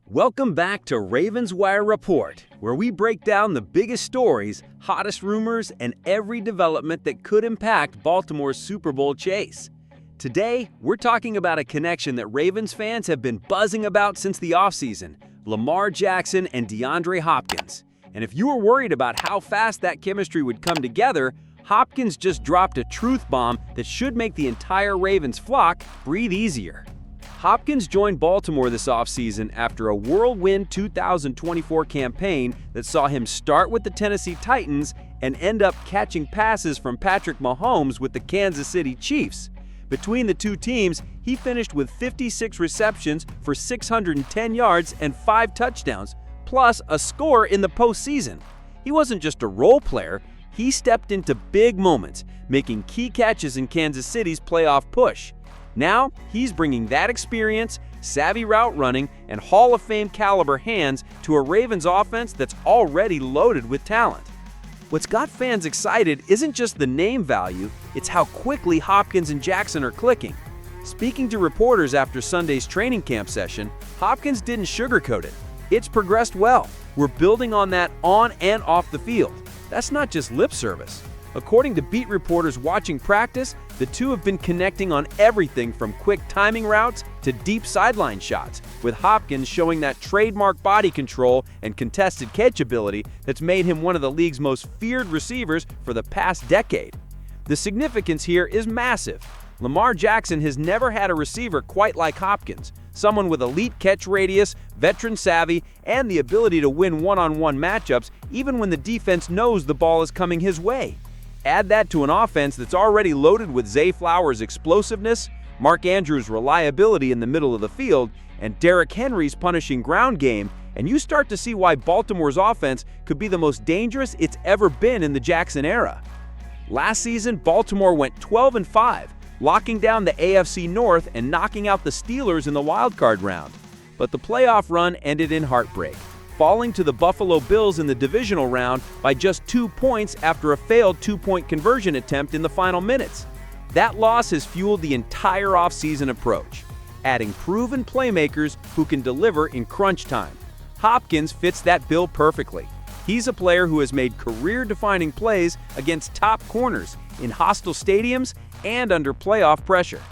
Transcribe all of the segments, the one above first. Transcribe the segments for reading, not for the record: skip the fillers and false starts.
Welcome back to Ravens Wire Report, where we break down the biggest stories, hottest rumors, and every development that could impact Baltimore's Super Bowl chase. Today, we're talking about a connection that Ravens fans have been buzzing about since the offseason: Lamar Jackson and Deandre Hopkins. And if you were worried about how fast that chemistry would come together, Hopkins just dropped a truth bomb that should make the entire Ravens flock breathe easier. Hopkins joined Baltimore this offseason after a whirlwind 2024 campaign that saw him start with the Tennessee Titans and end up catching passes from Patrick Mahomes with the Kansas City Chiefs. Between the two teams, he finished with 56 receptions for 610 yards and 5 touchdowns, plus a score in the postseason. He wasn't just a role player, he stepped into big moments, making key catches in Kansas City's playoff push. Now, he's bringing that experience, savvy route running, and Hall of Fame caliber hands to a Ravens offense that's already loaded with talent. What's got fans excited isn't just the name value, it's how quickly Hopkins and Jackson are clicking. Speaking to reporters after Sunday's training camp session, Hopkins didn't sugarcoat it. It's progressed well. We're building on that on and off the field. That's not just lip service. According to beat reporters watching practice, the two have been connecting on everything from quick timing routes to deep sideline shots, with Hopkins showing that trademark body control and contested catch ability that's made him one of the league's most feared receivers for the past decade. The significance here is massive. Lamar Jackson has never had a receiver quite like Hopkins, someone with elite catch radius, veteran savvy, and the ability to win one-on-one matchups even when the defense knows the ball is coming his way. Add that to an offense that's already loaded with Zay Flowers' explosiveness, Mark Andrews' reliability in the middle of the field, and Derrick Henry's punishing ground game, and you start to see why Baltimore's offense could be the most dangerous it's ever been in the Jackson era. Last season, Baltimore went 12-5, locking down the AFC North and knocking out the Steelers in the wildcard round. But the playoff run ended in heartbreak, falling to the Buffalo Bills in the divisional round by just 2 points after a failed 2-point conversion attempt in the final minutes. That loss has fueled the entire offseason approach, adding proven playmakers who can deliver in crunch time. Hopkins fits that bill perfectly. He's a player who has made career-defining plays against top corners in hostile stadiums and under playoff pressure.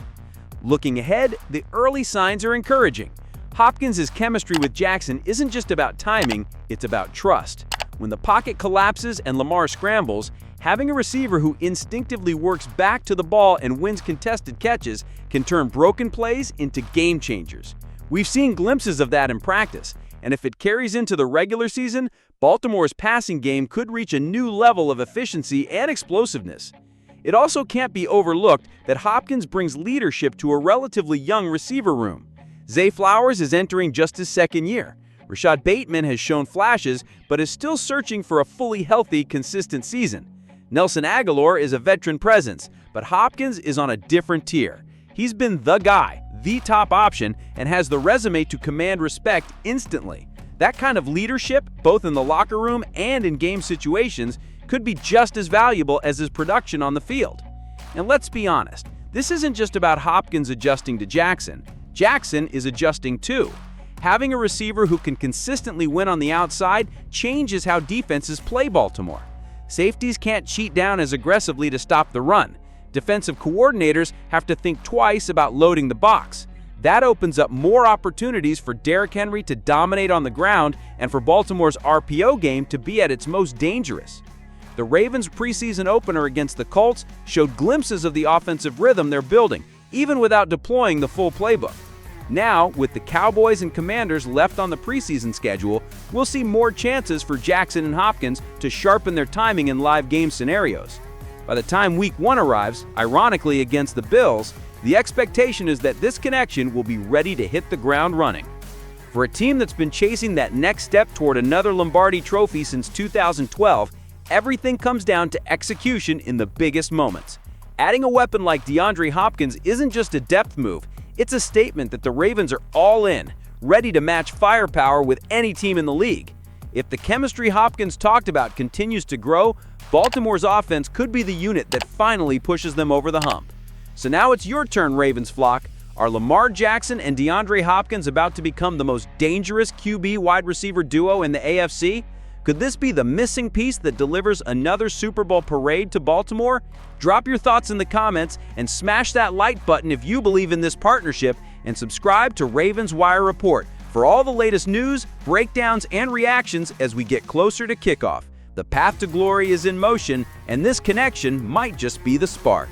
Looking ahead, the early signs are encouraging. Hopkins' chemistry with Jackson isn't just about timing, it's about trust. When the pocket collapses and Lamar scrambles, having a receiver who instinctively works back to the ball and wins contested catches can turn broken plays into game changers. We've seen glimpses of that in practice, and if it carries into the regular season, Baltimore's passing game could reach a new level of efficiency and explosiveness. It also can't be overlooked that Hopkins brings leadership to a relatively young receiver room. Zay Flowers is entering just his second year. Rashad Bateman has shown flashes, but is still searching for a fully healthy, consistent season. Nelson Agholor is a veteran presence, but Hopkins is on a different tier. He's been the guy, the top option, and has the resume to command respect instantly. That kind of leadership, both in the locker room and in game situations, could be just as valuable as his production on the field. And let's be honest, this isn't just about Hopkins adjusting to Jackson. Jackson is adjusting too. Having a receiver who can consistently win on the outside changes how defenses play Baltimore. Safeties can't cheat down as aggressively to stop the run. Defensive coordinators have to think twice about loading the box. That opens up more opportunities for Derrick Henry to dominate on the ground and for Baltimore's RPO game to be at its most dangerous. The Ravens' preseason opener against the Colts showed glimpses of the offensive rhythm they're building, even without deploying the full playbook. Now, with the Cowboys and Commanders left on the preseason schedule, we'll see more chances for Jackson and Hopkins to sharpen their timing in live game scenarios. By the time Week 1 arrives, ironically against the Bills, the expectation is that this connection will be ready to hit the ground running. For a team that's been chasing that next step toward another Lombardi trophy since 2012, everything comes down to execution in the biggest moments. Adding a weapon like Deandre Hopkins isn't just a depth move, it's a statement that the Ravens are all in, ready to match firepower with any team in the league. If the chemistry Hopkins talked about continues to grow, Baltimore's offense could be the unit that finally pushes them over the hump. So now it's your turn, Ravens flock. Are Lamar Jackson and Deandre Hopkins about to become the most dangerous QB wide receiver duo in the AFC? Could this be the missing piece that delivers another Super Bowl parade to Baltimore? Drop your thoughts in the comments and smash that like button if you believe in this partnership, and subscribe to Ravens Wire Report for all the latest news, breakdowns, and reactions as we get closer to kickoff. The path to glory is in motion, and this connection might just be the spark.